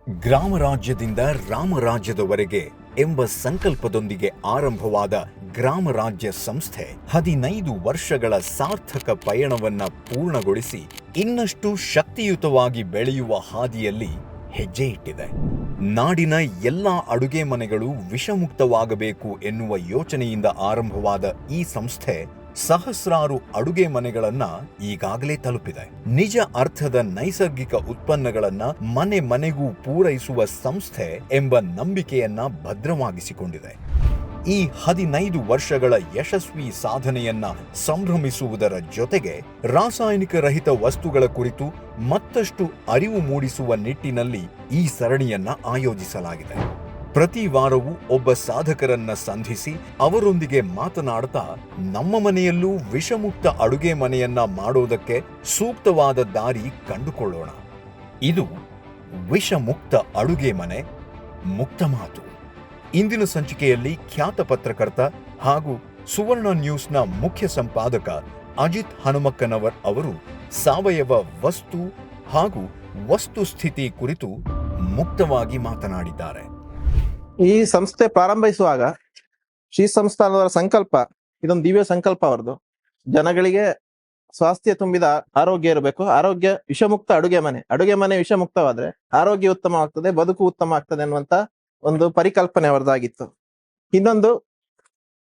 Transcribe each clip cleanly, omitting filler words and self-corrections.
ಗ್ರಾಮ ರಾಜ್ಯದಿಂದ ರಾಮರಾಜ್ಯದವರೆಗೆ ಎಂಬ ಸಂಕಲ್ಪದೊಂದಿಗೆ ಆರಂಭವಾದ ಗ್ರಾಮ ರಾಜ್ಯ ಸಂಸ್ಥೆ 15 ವರ್ಷಗಳ ಸಾರ್ಥಕ ಪಯಣವನ್ನ ಪೂರ್ಣಗೊಳಿಸಿ ಇನ್ನಷ್ಟು ಶಕ್ತಿಯುತವಾಗಿ ಬೆಳೆಯುವ ಹಾದಿಯಲ್ಲಿ ಹೆಜ್ಜೆ ಇಟ್ಟಿದೆ. ನಾಡಿನ ಎಲ್ಲಾ ಅಡುಗೆ ಮನೆಗಳು ವಿಷಮುಕ್ತವಾಗಬೇಕು ಎನ್ನುವ ಯೋಚನೆಯಿಂದ ಆರಂಭವಾದ ಈ ಸಂಸ್ಥೆ ಸಹಸ್ರಾರು ಅಡುಗೆ ಮನೆಗಳನ್ನ ಈಗಾಗಲೇ ತಲುಪಿದೆ. ನಿಜ ಅರ್ಥದ ನೈಸರ್ಗಿಕ ಉತ್ಪನ್ನಗಳನ್ನ ಮನೆ ಮನೆಗೂ ಪೂರೈಸುವ ಸಂಸ್ಥೆ ಎಂಬ ನಂಬಿಕೆಯನ್ನ ಭದ್ರವಾಗಿಸಿಕೊಂಡಿದೆ. ಈ 15 ವರ್ಷಗಳ ಯಶಸ್ವಿ ಸಾಧನೆಯನ್ನ ಸಂಭ್ರಮಿಸುವುದರ ಜೊತೆಗೆ ರಾಸಾಯನಿಕ ರಹಿತ ವಸ್ತುಗಳ ಕುರಿತು ಮತ್ತಷ್ಟು ಅರಿವು ಮೂಡಿಸುವ ನಿಟ್ಟಿನಲ್ಲಿ ಈ ಸರಣಿಯನ್ನ ಆಯೋಜಿಸಲಾಗಿದೆ. ಪ್ರತಿ ವಾರವೂ ಒಬ್ಬ ಸಾಧಕರನ್ನ ಸಂಧಿಸಿ ಅವರೊಂದಿಗೆ ಮಾತನಾಡ್ತಾ ನಮ್ಮ ಮನೆಯಲ್ಲೂ ವಿಷಮುಕ್ತ ಅಡುಗೆ ಮನೆಯನ್ನ ಮಾಡೋದಕ್ಕೆ ಸೂಕ್ತವಾದ ದಾರಿ ಕಂಡುಕೊಳ್ಳೋಣ. ಇದು ವಿಷಮುಕ್ತ ಅಡುಗೆ ಮನೆ ಮುಕ್ತ ಮಾತು. ಇಂದಿನ ಸಂಚಿಕೆಯಲ್ಲಿ ಖ್ಯಾತ ಪತ್ರಕರ್ತ ಹಾಗೂ ಸುವರ್ಣ ನ್ಯೂಸ್ನ ಮುಖ್ಯ ಸಂಪಾದಕ ಅಜಿತ್ ಹನುಮಕ್ಕನವರ್ ಅವರು ಸಾವಯವ ವಸ್ತು ಹಾಗೂ ವಸ್ತುಸ್ಥಿತಿ ಕುರಿತು ಮುಕ್ತವಾಗಿ ಮಾತನಾಡಿದ್ದಾರೆ. ಈ ಸಂಸ್ಥೆ ಪ್ರಾರಂಭಿಸುವಾಗ ಶ್ರೀ ಸಂಸ್ಥಾನದವರ ಸಂಕಲ್ಪ, ಇದೊಂದು ದಿವ್ಯ ಸಂಕಲ್ಪ ಅವರದು. ಜನಗಳಿಗೆ ಸ್ವಾಸ್ಥ್ಯ ತುಂಬಿದ ಆರೋಗ್ಯ ಇರಬೇಕು, ಆರೋಗ್ಯ ವಿಷಮುಕ್ತ ಅಡುಗೆ ಮನೆ ವಿಷಮುಕ್ತವಾದ್ರೆ ಆರೋಗ್ಯ ಉತ್ತಮವಾಗ್ತದೆ, ಬದುಕು ಉತ್ತಮ ಆಗ್ತದೆ ಅನ್ನುವಂತ ಒಂದು ಪರಿಕಲ್ಪನೆ ಅವರದಾಗಿತ್ತು. ಇನ್ನೊಂದು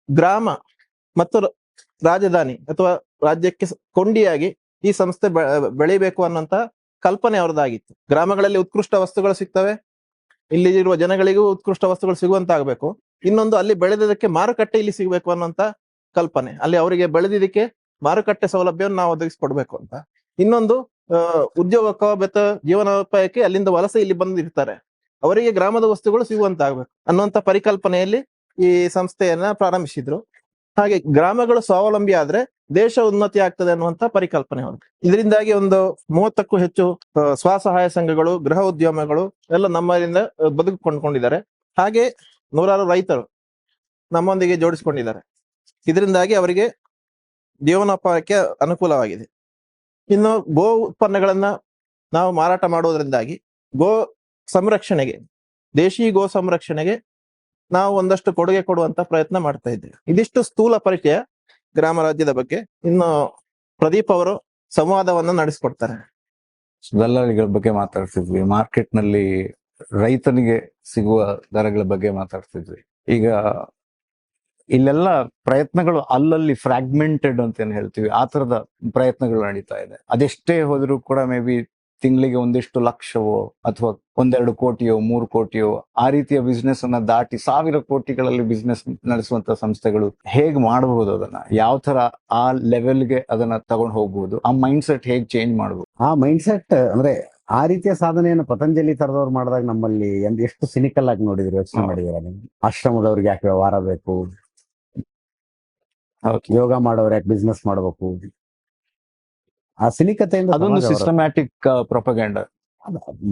ಗ್ರಾಮ ಮತ್ತು ರಾಜಧಾನಿ ಅಥವಾ ರಾಜ್ಯಕ್ಕೆ ಕೊಂಡಿಯಾಗಿ ಈ ಸಂಸ್ಥೆ ಬೆಳಿಬೇಕು ಅನ್ನುವಂತ ಕಲ್ಪನೆ ಅವರದಾಗಿತ್ತು. ಗ್ರಾಮಗಳಲ್ಲಿ ಉತ್ಕೃಷ್ಟ ವಸ್ತುಗಳು ಸಿಗ್ತವೆ, ಇಲ್ಲಿ ಇರುವ ಜನಗಳಿಗೂ ಉತ್ಕೃಷ್ಟ ವಸ್ತುಗಳು ಸಿಗುವಂತ ಆಗ್ಬೇಕು. ಇನ್ನೊಂದು ಅಲ್ಲಿ ಬೆಳೆದದಕ್ಕೆ ಮಾರುಕಟ್ಟೆ ಇಲ್ಲಿ ಸಿಗಬೇಕು ಅನ್ನುವಂತ ಕಲ್ಪನೆ, ಅಲ್ಲಿ ಅವರಿಗೆ ಬೆಳೆದಿದ್ದಕ್ಕೆ ಮಾರುಕಟ್ಟೆ ಸೌಲಭ್ಯವನ್ನು ನಾವು ಒದಗಿಸ್ಕೊಡ್ಬೇಕು ಅಂತ. ಇನ್ನೊಂದು ಉದ್ಯೋಗಕ್ಕೆ ಮತ್ತು ಜೀವನೋಪಾಯಕ್ಕೆ ಅಲ್ಲಿಂದ ವಲಸೆ ಇಲ್ಲಿ ಬಂದಿರ್ತಾರೆ, ಅವರಿಗೆ ಗ್ರಾಮದ ವಸ್ತುಗಳು ಸಿಗುವಂತ ಆಗ್ಬೇಕು ಅನ್ನುವಂತ ಪರಿಕಲ್ಪನೆಯಲ್ಲಿ ಈ ಸಂಸ್ಥೆಯನ್ನ ಪ್ರಾರಂಭಿಸಿದ್ರು. ಹಾಗೆ ಗ್ರಾಮಗಳು ಸ್ವಾವಲಂಬಿ ಆದ್ರೆ ದೇಶ ಉನ್ನತಿ ಆಗ್ತದೆ ಅನ್ನುವಂತ ಪರಿಕಲ್ಪನೆ ಅವರು. ಇದರಿಂದಾಗಿ ಒಂದು 30ಕ್ಕೂ ಹೆಚ್ಚು ಸ್ವಸಹಾಯ ಸಂಘಗಳು, ಗೃಹ ಉದ್ಯಮಗಳು ಎಲ್ಲ ನಮ್ಮರಿಂದ ಬದುಕಿಕೊಂಡಿದ್ದಾರೆ. ಹಾಗೆ ನೂರಾರು ರೈತರು ನಮ್ಮೊಂದಿಗೆ ಜೋಡಿಸಿಕೊಂಡಿದ್ದಾರೆ. ಇದರಿಂದಾಗಿ ಅವರಿಗೆ ಜೀವನೋಪಾಯಕ್ಕೆ ಅನುಕೂಲವಾಗಿದೆ. ಇನ್ನು ಗೋ ಉತ್ಪನ್ನಗಳನ್ನ ನಾವು ಮಾರಾಟ ಮಾಡುವುದರಿಂದಾಗಿ ಗೋ ಸಂರಕ್ಷಣೆಗೆ, ದೇಶಿ ಗೋ ಸಂರಕ್ಷಣೆಗೆ ನಾವು ಒಂದಷ್ಟು ಕೊಡುಗೆ ಕೊಡುವಂತ ಪ್ರಯತ್ನ ಮಾಡ್ತಾ ಇದ್ದೇವೆ. ಇದಿಷ್ಟು ಸ್ಥೂಲ ಪರಿಚಯ ಗ್ರಾಮ ರಾಜ್ಯದ ಬಗ್ಗೆ. ಇನ್ನು ಪ್ರದೀಪ್ ಅವರು ಸಂವಾದವನ್ನ ನಡೆಸಿಕೊಡ್ತಾರೆ. ದಲ್ಲಾಳಿಗಳ ಬಗ್ಗೆ ಮಾತಾಡ್ತಿದ್ವಿ, ಮಾರ್ಕೆಟ್ ನಲ್ಲಿ ರೈತನಿಗೆ ಸಿಗುವ ದರಗಳ ಬಗ್ಗೆ ಮಾತಾಡ್ತಿದ್ವಿ. ಈಗ ಇಲ್ಲೆಲ್ಲ ಪ್ರಯತ್ನಗಳು ಅಲ್ಲಲ್ಲಿ ಫ್ರಾಗ್ಮೆಂಟೆಡ್ ಅಂತ ಏನ್ ಹೇಳ್ತೀವಿ, ಆ ತರದ ಪ್ರಯತ್ನಗಳು ನಡೀತಾ ಇದೆ. ಅದೆಷ್ಟೇ ಹೋದ್ರೂ ಕೂಡ ಮೇ ಬಿ ತಿಂಗಳಿಗೆ ಒಂದಿಷ್ಟು ಲಕ್ಷವೋ ಅಥವಾ 1-2 ಕೋಟಿಯೋ 3 ಕೋಟಿಯೋ ಆ ರೀತಿಯ ಬಿಸ್ನೆಸ್ ಅನ್ನ ದಾಟಿ 1000 ಕೋಟಿಗಳಲ್ಲಿ ಬಿಸ್ನೆಸ್ ನಡೆಸುವಂತ ಸಂಸ್ಥೆಗಳು ಹೇಗ್ ಮಾಡಬಹುದು, ಅದನ್ನ ಯಾವ ತರ ಆ ಲೆವೆಲ್ಗೆ ಅದನ್ನ ತಗೊಂಡು ಹೋಗ್ಬಹುದು, ಆ ಮೈಂಡ್ ಸೆಟ್ ಹೇಗ್ ಚೇಂಜ್ ಮಾಡಬಹುದು. ಆ ಮೈಂಡ್ ಸೆಟ್ ಅಂದ್ರೆ ಆ ರೀತಿಯ ಸಾಧನೆಯನ್ನು ಪತಂಜಲಿ ತರದವ್ರು ಮಾಡಿದಾಗ ನಮ್ಮಲ್ಲಿ ಎಷ್ಟು ಸಿನಿಕಲ್ ಆಗಿ ನೋಡಿದ್ರು, ಯೋಚನೆ ಮಾಡಿದಾರೆ ನೀವು? ಆಶ್ರಮದವ್ರಿಗೆ ಯಾಕೆ ವ್ಯವಹಾರ ಬೇಕು, ಯೋಗ ಮಾಡೋರು ಯಾಕೆ ಬಿಸ್ನೆಸ್ ಮಾಡಬೇಕು, ಆ ಸಿನಿಕತೆಯಿಂದ ಅದೊಂದು ಸಿಸ್ಟಮ್ಯಾಟಿಕ್ ಪ್ರೊಪಗಂಡ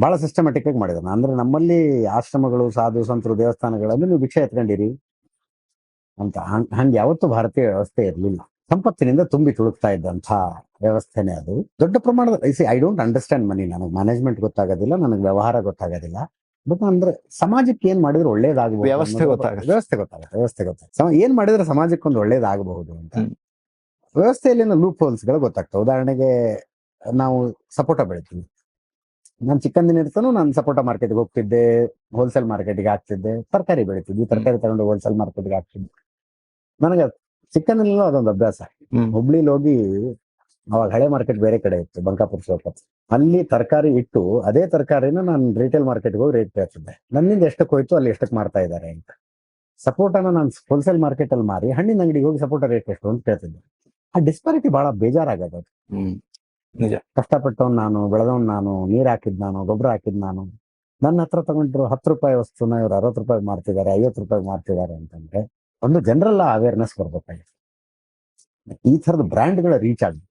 ಬಹಳ ಸಿಸ್ಟಮ್ಯಾಟಿಕ್ ಆಗಿ ಮಾಡಿದಾರೆ. ಅಂದ್ರೆ ನಮ್ಮಲ್ಲಿ ಆಶ್ರಮಗಳು, ಸಾಧು ಸಂತರು, ದೇವಸ್ಥಾನಗಳಲ್ಲಿ ನೀವು ಭಿಕ್ಷೆ ಎತ್ಕೊಂಡಿರಿ ಅಂತ ಹಂಗೆ ಯಾವತ್ತೂ ಭಾರತೀಯ ವ್ಯವಸ್ಥೆ ಇರಲಿಲ್ಲ. ಸಂಪತ್ತಿನಿಂದ ತುಂಬಿ ತುಳುಕ್ತಾ ಇದ್ದಂಥ ವ್ಯವಸ್ಥೆನೆ ಅದು. ದೊಡ್ಡ ಪ್ರಮಾಣದ ಐ ಡೋಂಟ್ ಅಂಡರ್ಸ್ಟ್ಯಾಂಡ್ ಮನಿ, ನನಗೆ ಮ್ಯಾನೇಜ್ಮೆಂಟ್ ಗೊತ್ತಾಗೋದಿಲ್ಲ, ನನಗೆ ವ್ಯವಹಾರ ಗೊತ್ತಾಗೋದಿಲ್ಲ. ಬಟ್ ಅಂದ್ರೆ ಸಮಾಜಕ್ಕೆ ಏನ್ ಮಾಡಿದ್ರೆ ಒಳ್ಳೇದಾಗಬಹುದು, ವ್ಯವಸ್ಥೆ ಗೊತ್ತಾಗುತ್ತೆ. ಏನ್ ಮಾಡಿದ್ರೆ ಸಮಾಜಕ್ಕೆ ಒಂದು ಒಳ್ಳೇದಾಗಬಹುದು ಅಂತ ವ್ಯವಸ್ಥೆಯಲ್ಲಿನ ಲೂಪ್ ಹೋಲ್ಸ್ಗಳು ಗೊತ್ತಾಗ್ತವೆ. ಉದಾಹರಣೆಗೆ ನಾವು ಸಪೋಟ ಬೆಳಿತೀವಿ. ನಾನು ಚಿಕ್ಕಂದಿನ ಇರ್ತಾನು ನಾನು ಸಪೋಟ ಮಾರ್ಕೆಟ್ಗೆ ಹೋಗ್ತಿದ್ದೆ, ಹೋಲ್ಸೇಲ್ ಮಾರ್ಕೆಟ್ಗೆ ಹಾಕ್ತಿದ್ದೆ. ತರಕಾರಿ ಬೆಳಿತಿದ್ವಿ, ತರಕಾರಿ ತಗೊಂಡು ಹೋಲ್ಸೇಲ್ ಮಾರ್ಕೆಟ್ಗೆ ಹಾಕ್ತಿದ್ದೆ. ನನಗೆ ಚಿಕ್ಕಂದಿನಲ್ಲೂ ಅದೊಂದು ಅಭ್ಯಾಸ. ಹುಬ್ಳಿಲಿ ಹೋಗಿ, ಅವಾಗ ಹಳೆ ಮಾರ್ಕೆಟ್ ಬೇರೆ ಕಡೆ ಇತ್ತು, ಬಂಕಾಪುರ ಚೌಕತ್, ಅಲ್ಲಿ ತರಕಾರಿ ಇಟ್ಟು ಅದೇ ತರಕಾರಿನ ನಾನು ರಿಟೇಲ್ ಮಾರ್ಕೆಟ್ಗೆ ಹೋಗಿ ರೇಟ್ ಕೇಳ್ತಿದ್ದೆ. ನನ್ನಿಂದ ಎಷ್ಟಕ್ಕೆ ಹೋಯ್ತು ಅಲ್ಲಿ ಎಷ್ಟಕ್ಕೆ ಮಾರ್ತಾ ಇದ್ದಾರೆ ಅಂತ. ಸಪೋಟನ ನಾನು ಹೋಲ್ಸೇಲ್ ಮಾರ್ಕೆಟ್ ಅಲ್ಲಿ ಮಾರಿ ಹಣ್ಣಿನ ಅಂಗಡಿಗೆ ಹೋಗಿ ಸಪೋಟ ರೇಟ್ ಎಷ್ಟು ಅಂತ ಕೇಳ್ತಿದ್ದೆ. ಆ ಡಿಸ್ಪಾರಿಟಿ ಬಹಳ ಬೇಜಾರಾಗದು. ನಿಜ. ಕಷ್ಟಪಟ್ಟವನ್ ನಾನು, ಬೆಳೆದವನ್ ನಾನು, ನೀರ್ ಹಾಕಿದ್ ನಾನು, ಗೊಬ್ಬರ ಹಾಕಿದ್ ನಾನು. ನನ್ನ ಹತ್ರ ತಗೊಂಡ್ರು 10 ರೂಪಾಯಿ ವಸ್ತುನ ಇವ್ರು 60 ರೂಪಾಯಿ ಮಾರ್ತಿದ್ದಾರೆ, 50 ರೂಪಾಯಿ ಮಾರ್ತಿದ್ದಾರೆ ಅಂತಂದ್ರೆ ಒಂದು ಜನರಲ್ ಅವೇರ್ನೆಸ್ ಬರ್ಬೇಕಾಗಿದೆ. ಈ ತರದ ಬ್ರ್ಯಾಂಡ್ಗಳ ರೀಚ್ ಆಗಿ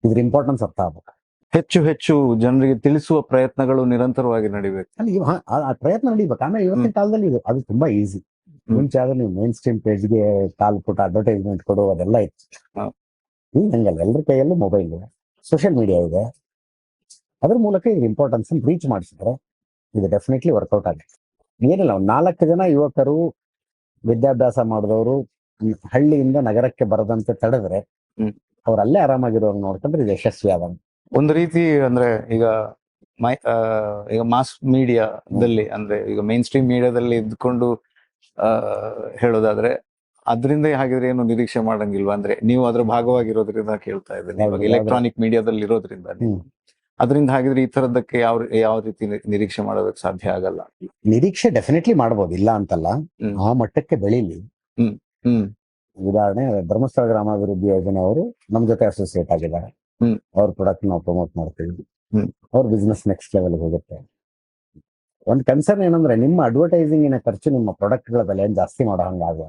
ಇದ್ರ ಇಂಪಾರ್ಟೆನ್ಸ್ ಅರ್ಥ ಆಗ್ಬೇಕು. ಹೆಚ್ಚು ಹೆಚ್ಚು ಜನರಿಗೆ ತಿಳಿಸುವ ಪ್ರಯತ್ನಗಳು ನಿರಂತರವಾಗಿ ನಡಿಬೇಕು. ಅಲ್ಲಿ ಆ ಪ್ರಯತ್ನ ನಡಿಬೇಕು. ಆಮೇಲೆ ಇವತ್ತಿನ ಕಾಲದಲ್ಲಿ ಅದು ತುಂಬಾ ಈಸಿ. ಮುಂಚೆ ಆದ್ರೆ ನೀವು ಮೇನ್ ಸ್ಟ್ರೀಮ್ ಪೇಜ್ಗೆ ಕಾಲ್ ಪುಟ ಅಡ್ವರ್ಟೈಸ್ಮೆಂಟ್ ಕೊಡುವುದೆಲ್ಲ ಇತ್ತು. ಈಗ ಹಂಗಲ್ಲ, ಎಲ್ಲರ ಕೈಯಲ್ಲೂ ಮೊಬೈಲ್, ಸೋಷಿಯಲ್ ಮೀಡಿಯಾ ಇದೆ. ಅದ್ರ ಮೂಲಕ ಇದ್ರ ಇಂಪಾರ್ಟೆನ್ಸ್ ರೀಚ್ ಮಾಡಿಸಿದ್ರೆ ಇದು ಡೆಫಿನೆಟ್ಲಿ ವರ್ಕೌಟ್ ಆಗುತ್ತೆ. ಏನಿಲ್ಲ, ಒಂದು 4 ಜನ ಯುವಕರು ವಿದ್ಯಾಭ್ಯಾಸ ಮಾಡಿದವರು ಹಳ್ಳಿಯಿಂದ ನಗರಕ್ಕೆ ಬರದಂತೆ ತಡೆದ್ರೆ ಹ್ಮ್. ಅವ್ರು ಅಲ್ಲೇ ಆರಾಮಾಗಿರೋರು ನೋಡ್ಕೊಂಡ್ರೆ ಇದು ಯಶಸ್ವಿ ಆದ. ಒಂದು ರೀತಿ ಅಂದ್ರೆ ಈಗ ಈಗ ಮಾಸ್ ಮೀಡಿಯಾದಲ್ಲಿ ಅಂದ್ರೆ ಈಗ ಮೇನ್ ಸ್ಟ್ರೀಮ್ ಮೀಡಿಯಾದಲ್ಲಿ ಇದ್ಕೊಂಡು ಹೇಳೋದಾದ್ರೆ ಅದರಿಂದ ಹಾಗಿದ್ರೆ ಏನು ನಿರೀಕ್ಷೆ ಮಾಡಂಗಿಲ್ವಾ? ಅಂದ್ರೆ ನೀವು ಅದ್ರ ಭಾಗವಾಗಿರೋದ್ರಿಂದ ಕೇಳ್ತಾ ಇದ್ದೇನೆ. ಇವಾಗ ಎಲೆಕ್ಟ್ರಾನಿಕ್ ಮೀಡಿಯಾದಲ್ಲಿ ಇರೋದ್ರಿಂದ ಅದರಿಂದ ಹಾಗಿದ್ರೆ ಈ ತರದಕ್ಕೆ ಯಾವ ರೀತಿ ನಿರೀಕ್ಷೆ ಮಾಡೋದಕ್ಕೆ ಸಾಧ್ಯ ಆಗಲ್ಲ? ನಿರೀಕ್ಷೆ ಡೆಫಿನೆಟ್ಲಿ ಮಾಡ್ಬೋದು, ಇಲ್ಲ ಅಂತಲ್ಲ. ಆ ಮಟ್ಟಕ್ಕೆ ಬೆಳೀಲಿ. ಹ್ಮ್ ಉದಾಹರಣೆ ಧರ್ಮಸ್ಥಳ ಗ್ರಾಮಾಭಿವೃದ್ಧಿ ಯೋಜನೆ ಅವರು ನಮ್ ಜೊತೆ ಅಸೋಸಿಯೇಟ್ ಆಗಿದ್ದಾರೆ. ಅವ್ರ ಪ್ರಾಡಕ್ಟ್ ನಾವು ಪ್ರಮೋಟ್ ಮಾಡ್ತೀವಿ. ಅವ್ರ ಬಿಸ್ನೆಸ್ ನೆಕ್ಸ್ಟ್ ಲೆವೆಲ್ ಹೋಗುತ್ತೆ. ಒಂದ್ ಕನ್ಸರ್ನ್ ಏನಂದ್ರೆ ನಿಮ್ಮ ಅಡ್ವರ್ಟೈಸಿಂಗಿನ ಖರ್ಚು ನಿಮ್ಮ ಪ್ರಾಡಕ್ಟ್ ಗಳ ಬೆಲೆ ಜಾಸ್ತಿ ಮಾಡೋ ಹಂಗಾಗ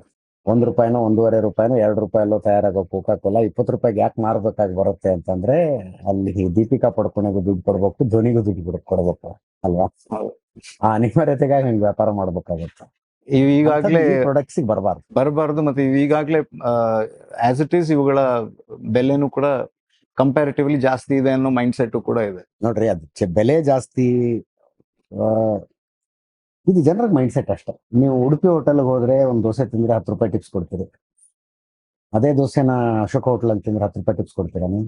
₹1, ₹1.5, ₹2 ತಯಾರಾಗೋ ಕೋಕಾ ಕೋಲಾ 20 ರೂಪಾಯಿಗೆ ಯಾಕೆ ಮಾರ್ಬೇಕಾಗಿ ಬರುತ್ತೆ ಅಂತಂದ್ರೆ ಅಲ್ಲಿ ದೀಪಿಕಾ ಪಡ್ಕೊನೆಗೂ ದುಡ್ಡು ಕೊಡ್ಬೇಕು, ಧ್ವನಿಗೂ ದುಡ್ಡು ಕೊಡ್ಬೇಕು ಅಲ್ವಾ? ಆ ಅನಿವಾರ್ಯತೆಗಾಗಿ ಹಿಂಗ್ ವ್ಯಾಪಾರ ಮಾಡ್ಬೇಕಾಗುತ್ತೆ. ಈಗಾಗ್ಲೇ ಪ್ರಾಡಕ್ಟ್ಸ್ ಬರಬಾರ್ದು. ಮತ್ತೆ ಈಗಾಗ್ಲೇ ಆಸ್ ಇಟ್ ಈಸ್ ಇವುಗಳ ಬೆಲೆನೂ ಕೂಡ ಕಂಪ್ಯಾರಿಟಿವ್ಲಿ ಜಾಸ್ತಿ ಇದೆ ಅನ್ನೋ ಮೈಂಡ್ ಸೆಟ್ ಕೂಡ ಇದೆ ನೋಡ್ರಿ. ಅದು ಬೆಲೆ ಜಾಸ್ತಿ, ಇದು ಜನರ ಮೈಂಡ್ ಸೆಟ್ ಅಷ್ಟೇ. ನೀವು ಉಡುಪಿ ಹೋಟೆಲ್ಗೆ ಹೋದ್ರೆ ಒಂದು ದೋಸೆ ತಿಂದ್ರೆ ₹10 ಟಿಪ್ಸ್ ಕೊಡ್ತೀರಿ. ಅದೇ ದೋಸೆನ ಅಶೋಕ ಹೋಟೆಲ್ ಅಂತ ತಿಂದ್ರೆ ₹10 ಟಿಪ್ಸ್ ಕೊಡ್ತೀರಾ ನೀವು?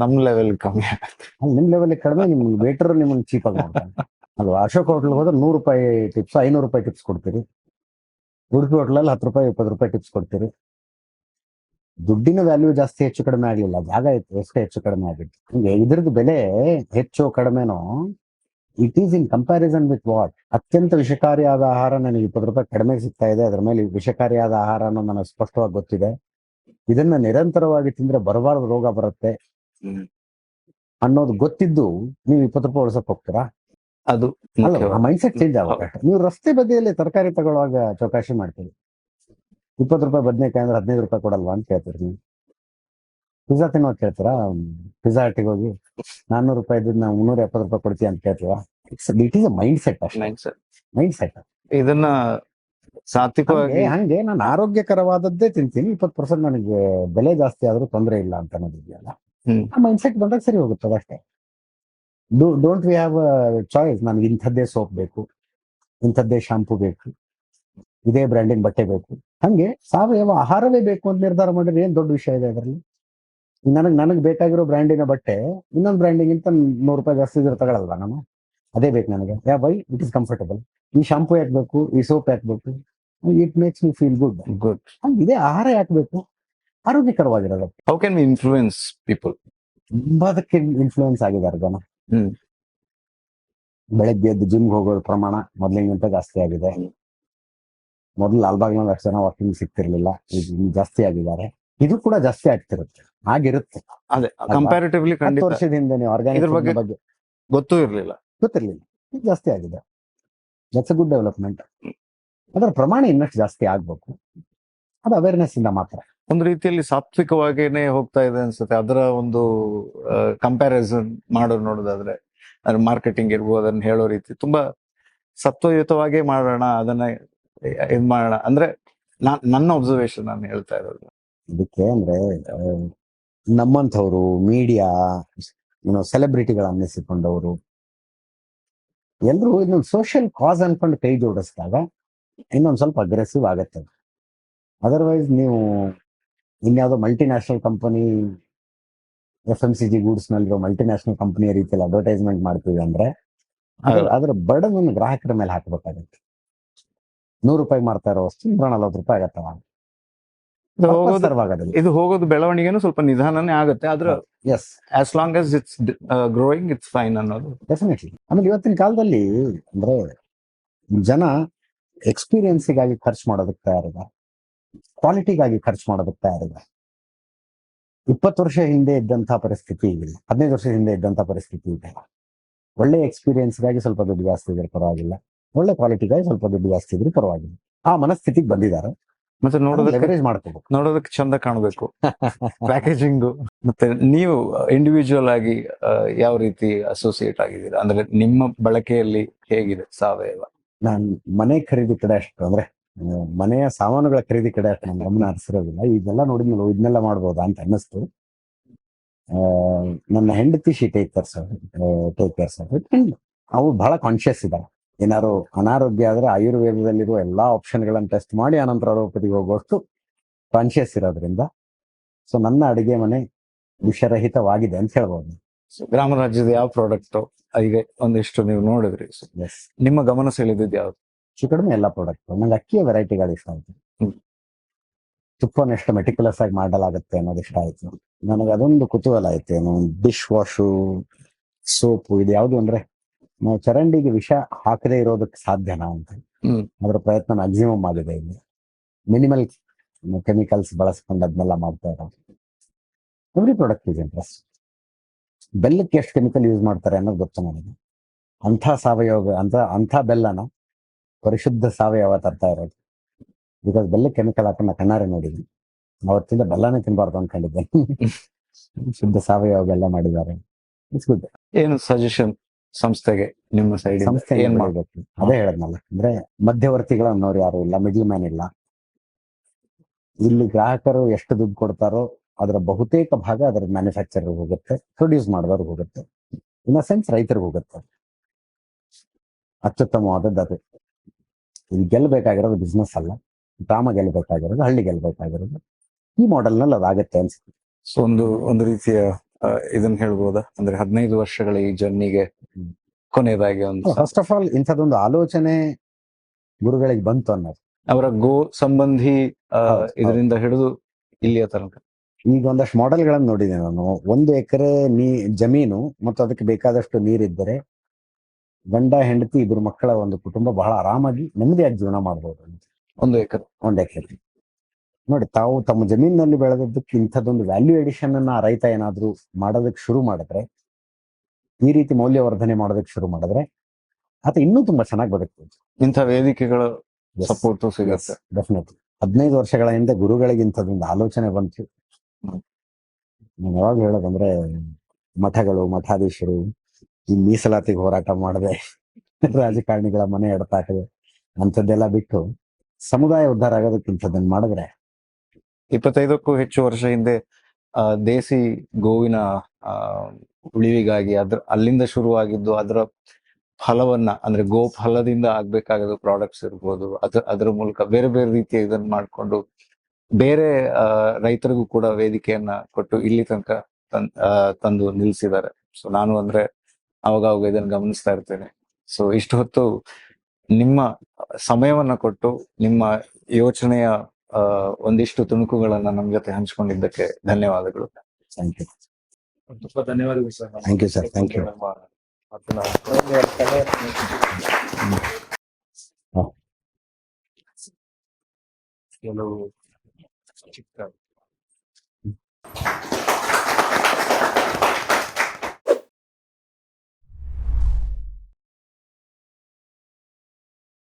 ನಮ್ ಲೆವೆಲ್ ಕಮ್ಮಿ ಆಗುತ್ತೆ. ನಿಮ್ ಲೆವೆಲ್ ಕಡಿಮೆ, ನಿಮ್ ವೇಟರ್ ನಿಮ್ಮನ್ನ ಚೀಪ್ ಆಗಿ ಮಾಡ್ತಾನೆ ಅಲ್ವಾ? ಅಶೋಕ ಹೋಟೆಲ್ ಹೋದ್ರೆ ₹100 ಟಿಪ್ಸ್, ₹500 ಟಿಪ್ಸ್ ಕೊಡ್ತೀರಿ. ಉಡುಪಿ ಹೋಟೆಲಲ್ಲಿ ₹10, ₹20 ಟಿಪ್ಸ್ ಕೊಡ್ತೀರಿ. ದುಡ್ಡಿನ ವ್ಯಾಲ್ಯೂ ಜಾಸ್ತಿ ಹೆಚ್ಚು ಕಡಿಮೆ ಆಗ್ಲಿಲ್ಲ, ಜಾಗ ಎಷ್ಟೇ ಹೆಚ್ಚು ಕಡಿಮೆ ಆಗಿತ್ತು. ಹಿಂಗೆ ಇದ್ರದ್ದು ಬೆಲೆ ಹೆಚ್ಚು ಕಡಿಮೆನೋ it is in comparison with what? ಅತ್ಯಂತ ವಿಷಕಾರಿಯಾದ ಆಹಾರ ನನಗೆ ₹20 ಕಡಿಮೆ ಸಿಗ್ತಾ ಇದೆ, ಅದ್ರ ಮೇಲೆ ವಿಷಕಾರಿಯಾದ ಆಹಾರ ಅನ್ನೋದು ನನಗೆ ಸ್ಪಷ್ಟವಾಗಿ ಗೊತ್ತಿದೆ. ಇದನ್ನ ನಿರಂತರವಾಗಿ ತಿಂದ್ರೆ ಬರಬಾರದು ರೋಗ ಬರುತ್ತೆ ಅನ್ನೋದು ಗೊತ್ತಿದ್ದು ನೀವು ₹20 ಉಳಿಸಕ್ ಹೋಗ್ತೀರಾ? ಅದು ಅಲ್ಲ, ಮೈಂಡ್ ಸೆಟ್ ಚೇಂಜ್ ಆಗುತ್ತೆ. ನೀವು ರಸ್ತೆ ಬದಿಯಲ್ಲಿ ತರಕಾರಿ ತಗೊಳ್ಳುವಾಗ ಚೌಕಾಶಿ ಮಾಡ್ತೀರಿ. ₹20 ಬದನೆಕಾಯಿ ಅಂದ್ರೆ ₹15 ಕೊಡಲ್ವಾ ಅಂತ ಕೇಳ್ತೀರಿ. ನೀವು ಪಿಜ್ಜಾ ತಿನ್ನೋದು ಕೇಳ್ತೀರಾ? ಪಿಜ್ಜಾ ಹಟ್ಟಿಗೆ ಹೋಗಿ ₹400 ನಾವು ₹370 ಕೊಡ್ತೀವಿ ಅಂತ ಕೇಳ್ತೀರಾ? It is a mind set ಅಷ್ಟೇ. Mind set. ಇದನ್ನ ಸಾತ್ವಿಕವಾಗಿ ಹಂಗೆ ನಾನು ಆರೋಗ್ಯಕರವಾದದ್ದೇ ತಿಂತೀನಿ, 20% ನನಗೆ ಬೆಲೆ ಜಾಸ್ತಿ ಆದ್ರೂ ತೊಂದರೆ ಇಲ್ಲ ಅಂತ ಅನ್ನೋದಿದೆಯಲ್ಲ, ಆ ಮೈಂಡ್ ಸೆಟ್ ಬಂದಾಗ ಸರಿ ಹೋಗುತ್ತದೆ ಅಷ್ಟೇ. Don't we have choice. ನನಗೆ ಇಂಥದ್ದೇ ಸೋಪ್ ಬೇಕು, ಇಂಥದ್ದೇ ಶಾಂಪೂ ಬೇಕು, ಇದೇ ಬ್ರ್ಯಾಂಡಿನ ಬಟ್ಟೆ ಬೇಕು. ಹಂಗೆ ಸಾವಯವ ಆಹಾರವೇ ಬೇಕು ಅಂತ ನಿರ್ಧಾರ ಮಾಡಿದ್ರೆ ಏನ್ ದೊಡ್ಡ ವಿಷಯ ಇದೆ ಅದರಲ್ಲಿ? ನನಗ್ ಬೇಕಾಗಿರೋ ಬ್ರ್ಯಾಂಡಿನ ಬಟ್ಟೆ ಇನ್ನೊಂದು ಬ್ರ್ಯಾಂಡಿಗಿಂತ ₹100 ಜಾಸ್ತಿ ಇದ್ರೆ ತಗೊಳಲ್ವಾ ನಾನು? ಅದೇ ಬೇಕು ನನಗೆ. By it is comfortable. ಈ ಶಾಂಪೂ ಯಾಕಬೇಕು, ಈ ಸೋಪ್ ಯಾಕಬೇಕು? It makes me feel good. ಹಂಗೆ ಇದೇ ಆಹಾರ ಯಾಕಬೇಕು? ಆರೋಗ್ಯಕರವಾಗಿರೋದು. How can we influence people? ತುಂಬಾದಕ್ಕೆ ಇನ್ಫ್ಲೂಯೆನ್ಸ್ ಆಗಿದ್ದಾರೆ ಜನ. ಬೆಳಗ್ಗೆ ಎದ್ದು ಜಿಮ್ಗೆ ಹೋಗೋದ್ರ ಪ್ರಮಾಣ ಮೊದಲಿಗಿಂತ ಜಾಸ್ತಿ ಆಗಿದೆ. ಮೊದಲು ಲಾಲ್ಬಾಗ್ನಲ್ಲಿ ಅಷ್ಟು ಜನ ವಾಕಿಂಗ್ ಸಿಗ್ತಿರ್ಲಿಲ್ಲ, ಈಗ ಜಾಸ್ತಿ ಆಗಿದ್ದಾರೆ. ಇದು ಕೂಡ ಜಾಸ್ತಿ ಆಗ್ತಿರುತ್ತೆ, ಆಗಿರುತ್ತೆ. ಅದೇ ಕಂಪ್ಯಾರಿಟಿವ್ಲಿ 10 ವರ್ಷದ ಹಿಂದೆ ನೀವು ಆರ್ಗಾನಿಕ್ ಬಗ್ಗೆ ಗೊತ್ತಿರ್ಲಿಲ್ಲ, ಈಗ ಜಾಸ್ತಿ ಆಗಿದೆ. That's a good development. ಅದರ ಪ್ರಮಾಣ ಇನ್ನಷ್ಟು ಜಾಸ್ತಿ ಆಗ್ಬೇಕು. ಅದು ಅವೇರ್ನೆಸ್ ಇಂದ ಮಾತ್ರ. ಒಂದು ರೀತಿಯಲ್ಲಿ ಸಾತ್ವಿಕವಾಗಿನೇ ಹೋಗ್ತಾ ಇದೆ ಅನ್ಸುತ್ತೆ. ಅದರ ಒಂದು ಕಂಪ್ಯಾರಿಸನ್ ನೋಡೋದಾದ್ರೆ ಮಾರ್ಕೆಟಿಂಗ್ ಇರ್ಬೋದು, ಅದನ್ನ ಹೇಳೋ ರೀತಿ ತುಂಬಾ ಸತ್ವಯುತವಾಗೇ ಮಾಡೋಣ, ಅದನ್ನ ಇದ್ ಮಾಡೋಣ ಅಂದ್ರೆ ನನ್ನ ಅಬ್ಸರ್ವೇಷನ್ ನಾನು ಹೇಳ್ತಾ ಇರೋದು. ಇದಕ್ಕೆ ಅಂದ್ರೆ ನಮ್ಮಂಥವ್ರು ಮೀಡಿಯಾ ಸೆಲೆಬ್ರಿಟಿಗಳ ಅನ್ನಿಸಿಕೊಂಡವರು ಎಲ್ರು ಇನ್ನೊಂದು ಸೋಷಿಯಲ್ ಕಾಸ್ ಅನ್ಕೊಂಡು ಕೈ ಜೋಡಿಸಿದಾಗ ಇನ್ನೊಂದು ಸ್ವಲ್ಪ ಅಗ್ರೆಸಿವ್ ಆಗತ್ತೆ. ಅದರ್ವೈಸ್ ನೀವು ಇನ್ಯಾವುದೋ ಮಲ್ಟಿನ್ಯಾಷನಲ್ ಕಂಪನಿ, FMCG ಗೂಡ್ಸ್ ನಲ್ಲಿರೋ ಮಲ್ಟಿನ್ಯಾಷನಲ್ ಕಂಪನಿಯ ರೀತಿಯಲ್ಲಿ ಅಡ್ವರ್ಟೈಸ್ಮೆಂಟ್ ಮಾಡ್ತೀವಿ ಅಂದ್ರೆ ಅದ್ರ ಬರ್ಡನ್ ಒಂದು ಗ್ರಾಹಕರ ಮೇಲೆ ಹಾಕಬೇಕಾಗುತ್ತೆ. ₹100 ಮಾರ್ತಾ ಇರೋ ವಸ್ತು ₹140 ಆಗತ್ತವ. ಇದು ಹೋಗೋದು ಬೆಳವಣಿಗೆನೂ ಸ್ವಲ್ಪ ನಿಧಾನನೇ ಆಗುತ್ತೆ. ಆದ್ರೆ yes, as long as it's growing it's fine ಅನ್ನೋದು ಡೆಫಿನೆಟ್ಲಿ. ಆಮೇಲೆ ಇವತ್ತಿನ ಕಾಲದಲ್ಲಿ ಅಂದ್ರೆ ಜನ ಎಕ್ಸ್ಪೀರಿಯನ್ಸಿಗಾಗಿ ಖರ್ಚು ಮಾಡೋದಕ್ಕೆ ತಯಾರಿದೆ, ಕ್ವಾಲಿಟಿಗಾಗಿ ಖರ್ಚು ಮಾಡೋದಕ್ಕೆ ತಯಾರಿದೆ. 20 ವರ್ಷ ಹಿಂದೆ ಇದ್ದಂಥ ಪರಿಸ್ಥಿತಿ ಇಲ್ಲ, 15 ವರ್ಷದ ಹಿಂದೆ ಇದ್ದಂಥ ಪರಿಸ್ಥಿತಿ ಇದೆ. ಒಳ್ಳೆ ಎಕ್ಸ್ಪೀರಿಯನ್ಸ್ಗಾಗಿ ಸ್ವಲ್ಪ ದುಡ್ಡು ಜಾಸ್ತಿ ಇದ್ರೆ ಪರವಾಗಿಲ್ಲ, ಒಳ್ಳೆ ಕ್ವಾಲಿಟಿಗಾಗಿ ಸ್ವಲ್ಪ ದುಡ್ಡು ಜಾಸ್ತಿ ಇದ್ರೆ ಪರವಾಗಿಲ್ಲ. ಆ ಮನಸ್ಥಿತಿಗೆ ಬಂದಿದ್ದಾರೆ. ಮತ್ತೆ ನೋಡೋದಕ್ಕೆ ಚಂದ ಕಾಣಬೇಕು ಪ್ಯಾಕೇಜಿಂಗ್. ಮತ್ತೆ ನೀವು ಇಂಡಿವಿಜುವಲ್ ಆಗಿ ಯಾವ ರೀತಿ ಅಸೋಸಿಯೇಟ್ ಆಗಿದ್ದೀರಾ? ಅಂದ್ರೆ ನಿಮ್ಮ ಬಳಕೆಯಲ್ಲಿ ಹೇಗಿದೆ ಸಾವಯವ? ನಾನ್ ಮನೆ ಖರೀದಿ ಕಡೆ ಅಷ್ಟು, ಅಂದ್ರೆ ಮನೆಯ ಸಾಮಾನುಗಳ ಖರೀದಿ ಕಡೆ ಅಷ್ಟು ನನ್ ಗಮನ ಹರಿಸಿರೋದಿಲ್ಲ. ಇದೆಲ್ಲ ನೋಡಿದ್ಮೇಲೆ ಇದನ್ನೆಲ್ಲ ಮಾಡ್ಬೋದಾ ಅಂತ ಅನ್ನಿಸ್ತು. ನನ್ನ ಹೆಂಡತಿ ಟೇಕ್ ಕೇರ್ಸ್ ಅವು ಬಹಳ ಕಾನ್ಶಿಯಸ್ ಇದಾವೆ. ಏನಾದ್ರು ಅನಾರೋಗ್ಯ ಆದ್ರೆ ಆಯುರ್ವೇದದಲ್ಲಿರುವ ಎಲ್ಲಾ ಆಪ್ಷನ್ಗಳನ್ನ ಟೆಸ್ಟ್ ಮಾಡಿ ಆನಂತರ ಅಲೋಪತಿಗೆ ಹೋಗುವಷ್ಟು ಕಾನ್ಶಿಯಸ್ ಇರೋದ್ರಿಂದ ಸೊ ನನ್ನ ಅಡಿಗೆ ಮನೆ ವಿಷರಹಿತವಾಗಿದೆ ಅಂತ ಹೇಳ್ಬೋದು. ಗ್ರಾಮ ರಾಜ್ಯದ ಯಾವ ಪ್ರಾಡಕ್ಟ್ ಈಗ ಒಂದಿಷ್ಟು ನೀವು ನೋಡಿದ್ರಿ, So, ಎಸ್, ನಿಮ್ಮ ಗಮನ ಸೆಳೆದಿದ್ದು ಯಾವ್ದು? ಹೆಚ್ಚು ಕಡಿಮೆ ಎಲ್ಲ ಪ್ರಾಡಕ್ಟ್. ನಂಗೆ ಅಕ್ಕಿಯ ವೆರೈಟಿಗಳು ಇಷ್ಟ ಆಯ್ತು. ಹ್ಮ್. ತುಪ್ಪನ ಎಷ್ಟು ಮೆಟಿಕ್ಯುಲಸ್ ಆಗಿ ಮಾಡಲಾಗುತ್ತೆ ಅನ್ನೋದು ಇಷ್ಟ ಆಯ್ತು. ನನಗೆ ಅದೊಂದು ಕುತೂಹಲ ಆಯ್ತು. ಏನು ಡಿಶ್ ವಾಶು, ಸೋಪು, ಇದು ಯಾವುದು ಅಂದ್ರೆ ನಾವು ಚರಂಡಿಗೆ ವಿಷ ಹಾಕದೇ ಇರೋದಕ್ಕೆ ಸಾಧ್ಯನಾ ಅಂತ. ಹ್ಮ್. ಅದರ ಪ್ರಯತ್ನ ಮ್ಯಾಕ್ಸಿಮಮ್ ಆಗಿದೆ ಇಲ್ಲಿ. ಮಿನಿಮಲ್ ಕೆಮಿಕಲ್ಸ್ ಬಳಸ್ಕೊಂಡು ಅದನ್ನೆಲ್ಲ ಮಾಡ್ತಾ ಇರೋದು. Every product is interest. ಬೆಲ್ಲಕ್ಕೆ ಎಷ್ಟು ಕೆಮಿಕಲ್ ಯೂಸ್ ಮಾಡ್ತಾರೆ ಅನ್ನೋದು ಗೊತ್ತು ನನಗೆ. ಅಂಥ ಸಾವಯವ ಅಂಥ ಬೆಲ್ಲನ ಪರಿಶುದ್ಧ ಸಾವಯವ ತರ್ತಾ ಇರೋದು. ಬಿಕಾಸ್ ಬೆಲ್ಲ ಕೆಮಿಕಲ್ ಹಾಕೊಂಡು ನಾ ಕಣ್ಣಾರೆ ನೋಡಿದ್ವಿ. ಅವತ್ತಿಂದ ಬೆಲ್ಲನೇ ತಿನ್ಬಾರ್ದು ಅನ್ಕೊಂಡಿದ್ದೆ. ಶುದ್ಧ ಸಾವಯವ ಬೆಲ್ಲ ಮಾಡಿದ್ದಾರೆ. It's good. ಏನು ಸಜೆಷನ್ ಸಂಸ್ಥೆಗೆ ನಿಮ್ಮ ಸೈಡ್ ಸಂಸ್ಥೆ ಏನ್ ಏನ್ ಮಾಡ್ಬೇಕು? ಮಾಡ್ಬೇಕು ಅದೇ ಹೇಳದ್ನಲ್ಲ, ಅಂದ್ರೆ ಮಧ್ಯವರ್ತಿಗಳು ಅನ್ನೋರು ಯಾರು ಇಲ್ಲ, ಮಿಡ್ಲ್ ಮ್ಯಾನ್ ಇಲ್ಲ. ಇಲ್ಲಿ ಗ್ರಾಹಕರು ಎಷ್ಟು ದುಡ್ಡು ಕೊಡ್ತಾರೋ ಅದರ ಬಹುತೇಕ ಭಾಗ ಅದರ ಮ್ಯಾನುಫ್ಯಾಕ್ಚರ್ ಹೋಗುತ್ತೆ, ಪ್ರೊಡ್ಯೂಸ್ ಮಾಡಿದವ್ರಿಗೆ ಹೋಗುತ್ತೆ, ಇನ್ ಸೆನ್ಸ್ ರೈತರಿಗೆ ಹೋಗುತ್ತೆ. ಅತ್ಯುತ್ತಮವಾದದ್ದು ಅದು. ಇಲ್ಲಿ ಗೆಲ್ಲಬೇಕಾಗಿರೋದು ಬಿಸ್ನೆಸ್ ಅಲ್ಲ, ಗ್ರಾಮ ಗೆಲ್ಲಬೇಕಾಗಿರೋದು, ಹಳ್ಳಿ ಗೆಲ್ಲಬೇಕಾಗಿರೋದು. ಈ ಮಾಡೆಲ್ ನಲ್ಲಿ ಅದಾಗತ್ತೆ ಅನ್ಸುತ್ತೆ. ಸೊ ಒಂದು ರೀತಿಯ ಇದನ್ನ ಹೇಳ್ಬೋದಾ, ಅಂದ್ರೆ 15 ವರ್ಷಗಳ ಈ ಜರ್ನಿಗೆ ಕೊನೆಯದಾಗಿ ಒಂದು ಫಸ್ಟ್ ಆಫ್ ಆಲ್ ಇಂಥದ್ದೊಂದು ಆಲೋಚನೆ ಗುರುಗಳಿಗೆ ಬಂತು ಅನ್ನೋದು. ಅವರ ಗೋ ಸಂಬಂಧಿ ಹೌದು. ಇದರಿಂದ ಹಿಡಿದು ಇಲ್ಲಿಯ ತನಕ ಈಗ ಒಂದಷ್ಟು ಮಾಡೆಲ್ಗಳನ್ನು ನೋಡಿದೆ ನಾನು. 1 ಎಕರೆ ಜಮೀನು ಮತ್ತು ಅದಕ್ಕೆ ಬೇಕಾದಷ್ಟು ನೀರಿದ್ದರೆ ಗಂಡ ಹೆಂಡತಿ ಇಬ್ಬರು ಮಕ್ಕಳ ಒಂದು ಕುಟುಂಬ ಬಹಳ ಆರಾಮಾಗಿ ನೆಮ್ಮದಿಯಾಗಿ ಜೀವನ ಮಾಡ್ಬೋದು ಅಂತ. 1 ಎಕರೆ 1 ಎಕರೆ ನೋಡಿ, ತಾವು ತಮ್ಮ ಜಮೀನಿನಲ್ಲಿ ಬೆಳೆದದ್ದಕ್ಕೆ ಇಂಥದ್ದೊಂದು ವ್ಯಾಲ್ಯೂ ಎಡಿಷನ್ ಅನ್ನ ಆ ರೈತ ಏನಾದ್ರೂ ಮಾಡೋದಕ್ಕೆ ಶುರು ಮಾಡಿದ್ರೆ, ಈ ರೀತಿ ಮೌಲ್ಯವರ್ಧನೆ ಮಾಡೋದಕ್ಕೆ ಶುರು ಮಾಡಿದ್ರೆ ಆತ ಇನ್ನೂ ತುಂಬಾ ಚೆನ್ನಾಗಿ ಬದುಕ್ಬೋದು. ಇಂಥ ವೇದಿಕೆಗಳ ಸಪೋರ್ಟ್ ಸಿಗತ್ತೆ. ಡೆಫಿನೆಟ್ಲಿ. 15 ವರ್ಷಗಳ ಹಿಂದೆ ಗುರುಗಳಿಗೆ ಇಂಥದ್ದೊಂದು ಆಲೋಚನೆ ಬಂತು. ನಾನು ಯಾವಾಗ ಹೇಳೋದಂದ್ರೆ, ಮಠಗಳು, ಮಠಾಧೀಶರು ಈ ಮೀಸಲಾತಿಗೆ ಹೋರಾಟ ಮಾಡದೆ, ರಾಜಕಾರಣಿಗಳ ಮನೆ ಎಡತಾಟಗಳು ಅಂಥದ್ದೆಲ್ಲ ಬಿಟ್ಟು ಸಮುದಾಯ ಉದ್ಧಾರ ಆಗೋದಕ್ಕೆ ಇಂಥದ್ದನ್ನ ಮಾಡಿದ್ರೆ 25ಕ್ಕೂ ಹೆಚ್ಚು ವರ್ಷ ಹಿಂದೆ ದೇಸಿ ಗೋವಿನ ಉಳಿವಿಗಾಗಿ ಅಲ್ಲಿಂದ ಶುರುವಾಗಿದ್ದು, ಅದರ ಫಲವನ್ನ ಅಂದ್ರೆ ಗೋ ಫಲದಿಂದ ಆಗ್ಬೇಕಾಗದ ಪ್ರಾಡಕ್ಟ್ಸ್ ಇರ್ಬೋದು, ಅದರ ಮೂಲಕ ಬೇರೆ ಬೇರೆ ರೀತಿಯ ಇದನ್ನ ಮಾಡ್ಕೊಂಡು ಬೇರೆ ರೈತರಿಗೂ ಕೂಡ ವೇದಿಕೆಯನ್ನ ಕೊಟ್ಟು ಇಲ್ಲಿ ತನಕ ತಂದು ನಿಲ್ಸಿದ್ದಾರೆ. ಸೊ ನಾನು ಅಂದ್ರೆ ಅವಾಗ ಇದನ್ನ ಗಮನಿಸ್ತಾ ಇರ್ತೇನೆ. ಸೊ ಇಷ್ಟು ಹೊತ್ತು ನಿಮ್ಮ ಸಮಯವನ್ನ ಕೊಟ್ಟು ನಿಮ್ಮ ಯೋಚನೆಯ ಒಂದಿಷ್ಟು ತುಣುಕುಗಳನ್ನ ನಮ್ಮ ಜೊತೆ ಹಂಚಿಕೊಂಡಿದ್ದಕ್ಕೆ ಧನ್ಯವಾದಗಳು. Thank you. ತುಂಬಾ ಧನ್ಯವಾದಗಳು sir. Thank you sir. Thank you. ಕೆಲವು ಚಿಕ್ಕ